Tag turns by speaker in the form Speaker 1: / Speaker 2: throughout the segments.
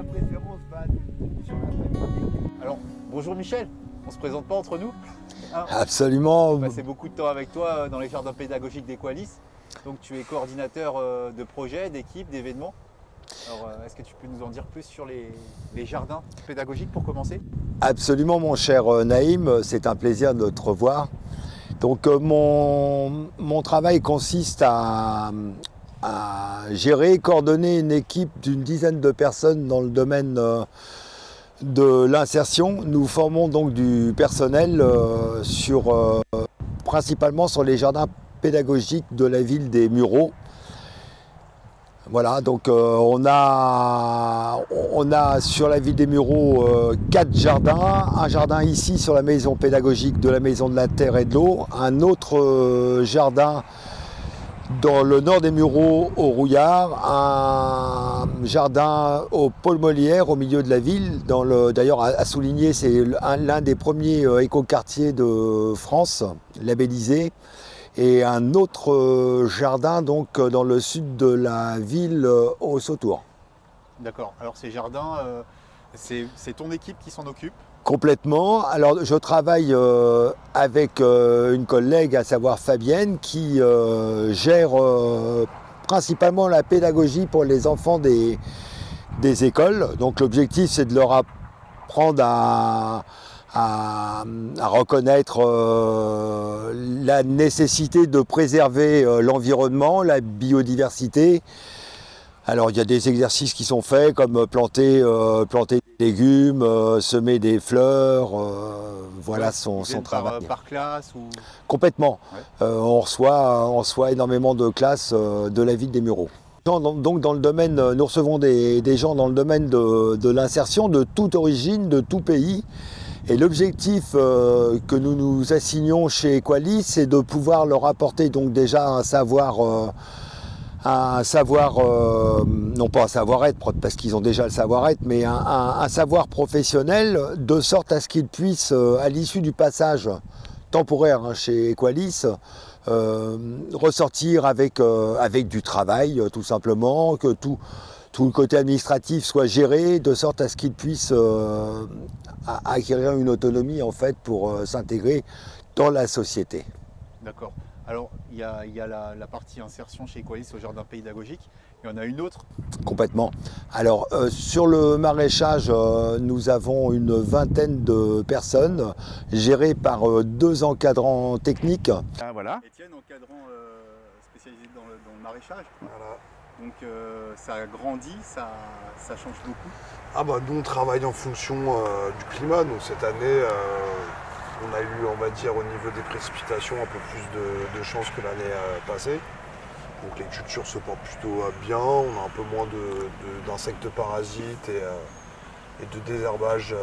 Speaker 1: ma préférence va sur la famille.
Speaker 2: Alors, bonjour Michel, on se présente pas entre nous hein?
Speaker 3: Absolument.
Speaker 2: J'ai passé beaucoup de temps avec toi dans les jardins pédagogiques d'Equalis. Donc tu es coordinateur de projets, d'équipes, d'événements. Alors est-ce que tu peux nous en dire plus sur les jardins pédagogiques pour commencer?
Speaker 3: Absolument mon cher Naïm, c'est un plaisir de te revoir. Donc mon travail consiste à gérer, coordonner une équipe d'une dizaine de personnes dans le domaine de l'insertion. Nous formons donc du personnel principalement sur les jardins pédagogiques de la ville des Mureaux. Voilà, donc on a sur la ville des Mureaux 4 jardins. Un jardin ici sur la maison pédagogique de la Maison de la Terre et de l'Eau. Un autre jardin dans le nord des Mureaux au Rouillard. Un jardin au Paul Molière au milieu de la ville. D'ailleurs à souligner, c'est l'un des premiers écoquartiers de France, labellisé. Et un autre jardin donc dans le sud de la ville au Sautour.
Speaker 2: D'accord, alors ces jardins, c'est ton équipe qui s'en occupe?
Speaker 3: Complètement. Alors je travaille avec une collègue, à savoir Fabienne, qui gère principalement la pédagogie pour les enfants des écoles. Donc l'objectif, c'est de leur apprendre à reconnaître la nécessité de préserver l'environnement, la biodiversité. Alors il y a des exercices qui sont faits comme planter des légumes, semer des fleurs, voilà
Speaker 2: Ouais,
Speaker 3: son
Speaker 2: viennent
Speaker 3: travail.
Speaker 2: par classe ou...
Speaker 3: Complètement.
Speaker 2: Ouais.
Speaker 3: On reçoit énormément de classes de la ville des Mureaux. Donc dans le domaine, nous recevons des gens dans le domaine de l'insertion de toute origine, de tout pays. Et l'objectif que nous nous assignons chez Equalis, c'est de pouvoir leur apporter donc déjà un savoir, non pas un savoir-être, parce qu'ils ont déjà le savoir-être, mais un savoir professionnel, de sorte à ce qu'ils puissent, à l'issue du passage temporaire chez Equalis, ressortir avec du travail, tout simplement, que tout le côté administratif soit géré, de sorte à ce qu'ils puissent acquérir une autonomie en fait pour s'intégrer dans la société.
Speaker 2: D'accord. Alors il y a la partie insertion chez Equalis au jardin pédagogique. Il y en a une autre?
Speaker 3: Complètement. Alors sur le maraîchage, nous avons une vingtaine de personnes gérées par 2 encadrants techniques.
Speaker 2: Ah, voilà. Étienne, encadrant spécialisé dans le maraîchage.
Speaker 1: Voilà.
Speaker 2: Donc ça grandit, ça change beaucoup.
Speaker 1: Ah bah nous on travaille en fonction du climat, donc cette année on a eu, on va dire, au niveau des précipitations un peu plus de chance que l'année passée. Donc les cultures se portent plutôt bien, on a un peu moins d'insectes parasites et de désherbage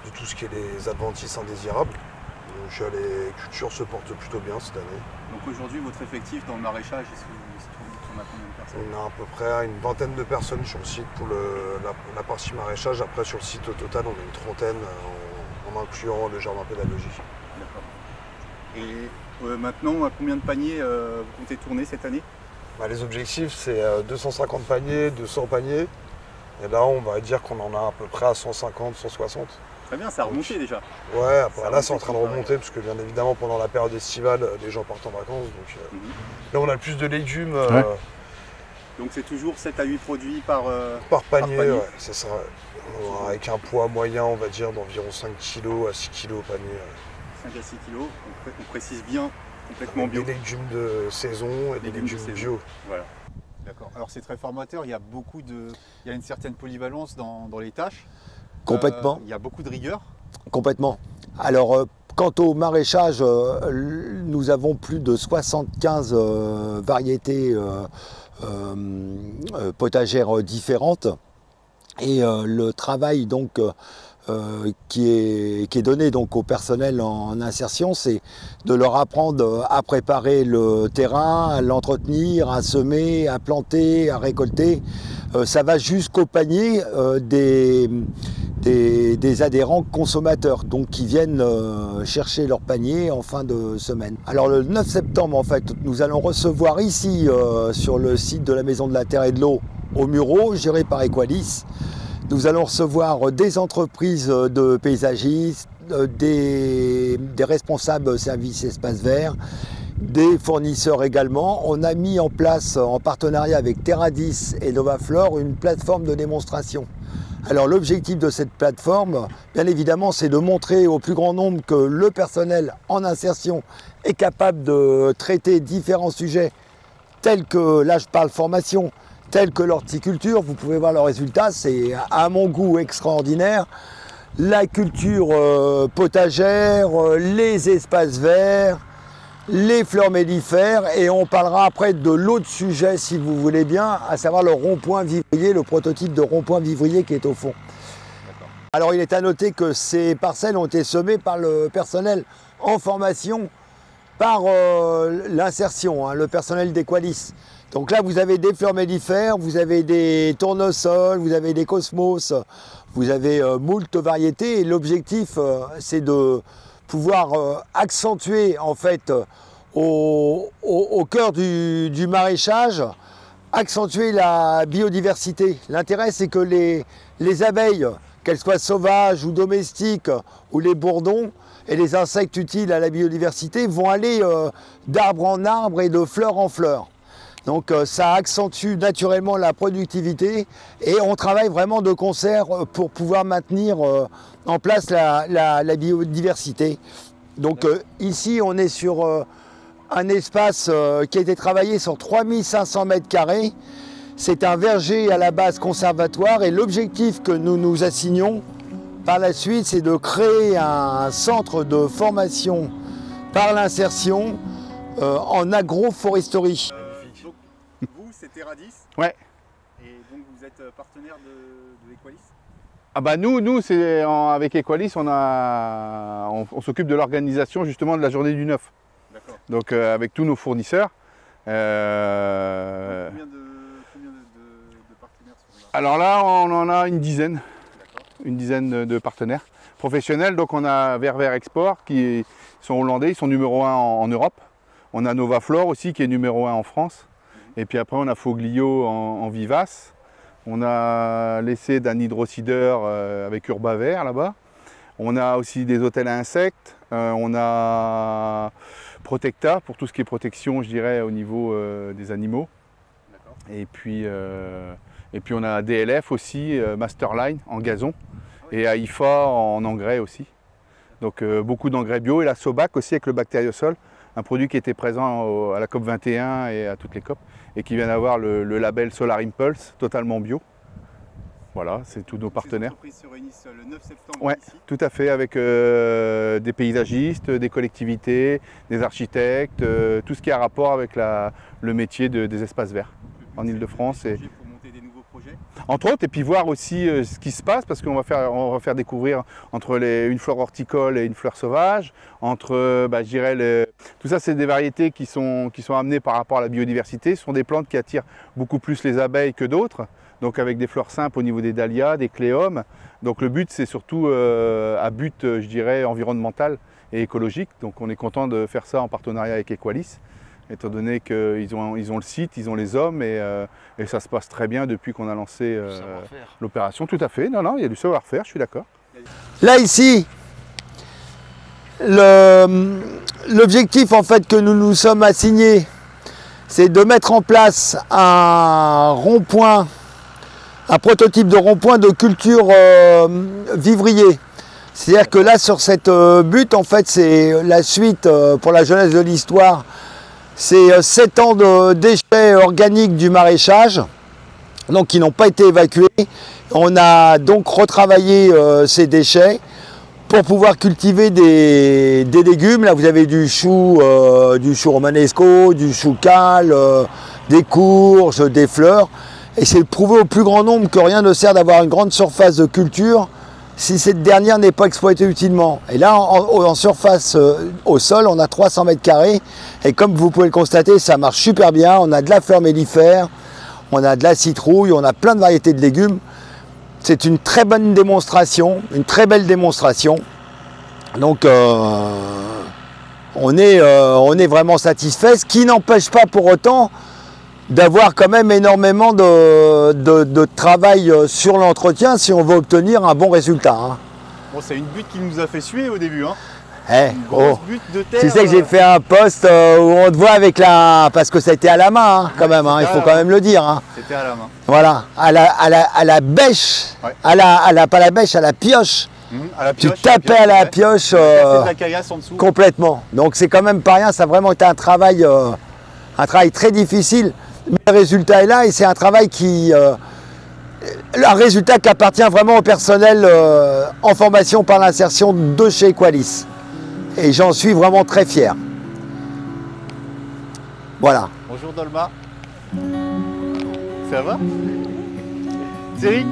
Speaker 1: de tout ce qui est les adventices indésirables. Donc les cultures se portent plutôt bien cette année.
Speaker 2: Donc aujourd'hui votre effectif dans le maraîchage, on a combien de personnes?
Speaker 1: On a à peu près une vingtaine de personnes sur le site pour la partie maraîchage. Après sur le site au total on a une trentaine en incluant le jardin pédagogique.
Speaker 2: D'accord. Et maintenant, à combien de paniers vous comptez tourner cette année?
Speaker 1: Les objectifs c'est 250 paniers, 200 paniers. Et là on va dire qu'on en a à peu près à 150, 160.
Speaker 2: Très bien, ça a remonté déjà.
Speaker 1: Ouais, après là c'est en train de remonter parce que bien évidemment pendant la période estivale les gens partent en vacances. Donc là on a le plus de légumes.
Speaker 2: Ouais. Donc c'est toujours 7 à 8 produits par
Speaker 1: panier.
Speaker 2: panier.
Speaker 1: Ouais, c'est ça. Ouais. Avec un poids moyen on va dire d'environ 5 kg à 6 kg au panier.
Speaker 2: 5 à 6 kg, on précise bien, complètement bio.
Speaker 1: Des légumes de saison et des légumes bio.
Speaker 2: Voilà. D'accord. Alors c'est très formateur, il y a une certaine polyvalence dans les tâches.
Speaker 3: Complètement.
Speaker 2: Il y a beaucoup de rigueur.
Speaker 3: Complètement. Alors quant au maraîchage, nous avons plus de 75 variétés potagères différentes. Et le travail donc qui est donné donc au personnel en insertion, c'est de leur apprendre à préparer le terrain, à l'entretenir, à semer, à planter, à récolter. Ça va jusqu'au panier des adhérents consommateurs, donc qui viennent chercher leur panier en fin de semaine. Alors le 9 septembre, en fait, nous allons recevoir ici, sur le site de la Maison de la Terre et de l'Eau, aux Mureaux, géré par Equalis. Nous allons recevoir des entreprises de paysagistes, des responsables services espaces verts, des fournisseurs également. On a mis en place, en partenariat avec Terradis et Novaflore, une plateforme de démonstration. Alors l'objectif de cette plateforme, bien évidemment, c'est de montrer au plus grand nombre que le personnel en insertion est capable de traiter différents sujets tels que, là je parle formation, tels que l'horticulture. Vous pouvez voir le résultat, c'est à mon goût extraordinaire. La culture potagère, les espaces verts, les fleurs mellifères, et on parlera après de l'autre sujet si vous voulez bien, à savoir le rond-point vivrier, le prototype de rond-point vivrier qui est au fond. Alors il est à noter que ces parcelles ont été semées par le personnel en formation, par l'insertion, le personnel d'Equalis. Donc là vous avez des fleurs mellifères, vous avez des tournesols, vous avez des cosmos, vous avez moult variétés, et l'objectif c'est de pouvoir accentuer en fait au cœur du maraîchage, accentuer la biodiversité. L'intérêt c'est que les abeilles, qu'elles soient sauvages ou domestiques, ou les bourdons et les insectes utiles à la biodiversité, vont aller d'arbre en arbre et de fleur en fleur. Donc ça accentue naturellement la productivité, et on travaille vraiment de concert pour pouvoir maintenir en place la biodiversité. Donc ici on est sur un espace qui a été travaillé sur 3500 m². C'est un verger à la base conservatoire, et l'objectif que nous nous assignons par la suite, c'est de créer un centre de formation par l'insertion en agroforesterie.
Speaker 2: Vous, c'est Terradis.
Speaker 4: Ouais.
Speaker 2: Et donc vous êtes partenaire de Equalis.
Speaker 4: Ah bah nous c'est avec Equalis, on s'occupe de l'organisation justement de la journée du 9.
Speaker 2: D'accord.
Speaker 4: Donc avec tous nos fournisseurs.
Speaker 2: Combien de partenaires sont là?
Speaker 4: Alors là, on en a une dizaine.
Speaker 2: D'accord.
Speaker 4: Une dizaine de partenaires professionnels. Donc on a Vert Export qui sont hollandais, ils sont numéro 1 en Europe. On a Novaflore aussi qui est numéro 1 en France. Et puis après on a Foglio en vivace. On a l'essai d'un hydrocideur avec Urbavert là-bas. On a aussi des hôtels à insectes. On a Protecta pour tout ce qui est protection, je dirais, au niveau des animaux. Et puis on a DLF aussi, Masterline en gazon, et AIFA en engrais aussi. Donc beaucoup d'engrais bio, et la Sobac aussi avec le bactériosol, un produit qui était présent à la COP 21 et à toutes les COP, et qui vient d'avoir le label Solar Impulse, totalement bio. Voilà, c'est tous nos partenaires.
Speaker 2: Les entreprises se réunissent le 9 septembre
Speaker 4: Ouais,
Speaker 2: ici.
Speaker 4: tout à fait, avec des paysagistes, des collectivités, des architectes, tout ce qui a rapport avec le métier des espaces verts en Ile-de-France.
Speaker 2: Pour monter des nouveaux projets.
Speaker 4: Entre autres, et puis voir aussi ce qui se passe, parce qu'on va faire découvrir entre une fleur horticole et une fleur sauvage, entre, je dirais, tout ça c'est des variétés qui sont amenées par rapport à la biodiversité. Ce sont des plantes qui attirent beaucoup plus les abeilles que d'autres, donc avec des fleurs simples au niveau des dahlias, des cléomes. Donc le but c'est surtout à but, je dirais, environnemental et écologique. Donc on est content de faire ça en partenariat avec Equalis, étant donné qu'ils ont le site, ils ont les hommes, et ça se passe très bien depuis qu'on a lancé l'opération. Tout à fait, non, il y a du savoir-faire, je suis d'accord.
Speaker 3: Là ici, l'objectif en fait que nous nous sommes assignés, c'est de mettre en place un rond-point, un prototype de rond-point de culture vivrier. C'est-à-dire que là, sur cette butte, en fait, c'est la suite pour la jeunesse de l'histoire. C'est 7 ans de déchets organiques du maraîchage, donc qui n'ont pas été évacués. On a donc retravaillé ces déchets pour pouvoir cultiver des légumes. Là, vous avez du chou romanesco, du chou cal, des courges, des fleurs. Et c'est de prouver au plus grand nombre que rien ne sert d'avoir une grande surface de culture si cette dernière n'est pas exploitée utilement. Et là, en surface au sol, on a 300 m². Et comme vous pouvez le constater, ça marche super bien. On a de la fleur mellifère, on a de la citrouille, on a plein de variétés de légumes. C'est une très bonne démonstration, une très belle démonstration. Donc on est vraiment satisfait, ce qui n'empêche pas pour autant d'avoir quand même énormément de travail sur l'entretien si on veut obtenir un bon résultat. Hein.
Speaker 2: Bon, c'est une butte qui nous a fait suer au début. Hein.
Speaker 3: Eh,
Speaker 2: Une grosse butte de terre.
Speaker 3: tu sais que j'ai fait un post où on te voit avec la... Parce que ça a été à la main hein, quand
Speaker 2: Ouais,
Speaker 3: même, hein, il
Speaker 2: c'était à
Speaker 3: faut
Speaker 2: la
Speaker 3: quand
Speaker 2: main.
Speaker 3: même le dire. Hein.
Speaker 2: C'était à la main.
Speaker 3: Voilà, à la bêche,
Speaker 2: Ouais.
Speaker 3: pas la bêche, à la pioche.
Speaker 2: À la
Speaker 3: Tu
Speaker 2: pioche,
Speaker 3: tapais à la
Speaker 2: ouais.
Speaker 3: pioche
Speaker 2: On a cassé de la caillasse en dessous.
Speaker 3: complètement. Donc c'est quand même pas rien, ça a vraiment été un travail très difficile. Mais le résultat est là et c'est un travail un résultat qui appartient vraiment au personnel en formation par l'insertion de chez Equalis. Et j'en suis vraiment très fier. Voilà.
Speaker 2: Bonjour Dolma. Ça va Thierry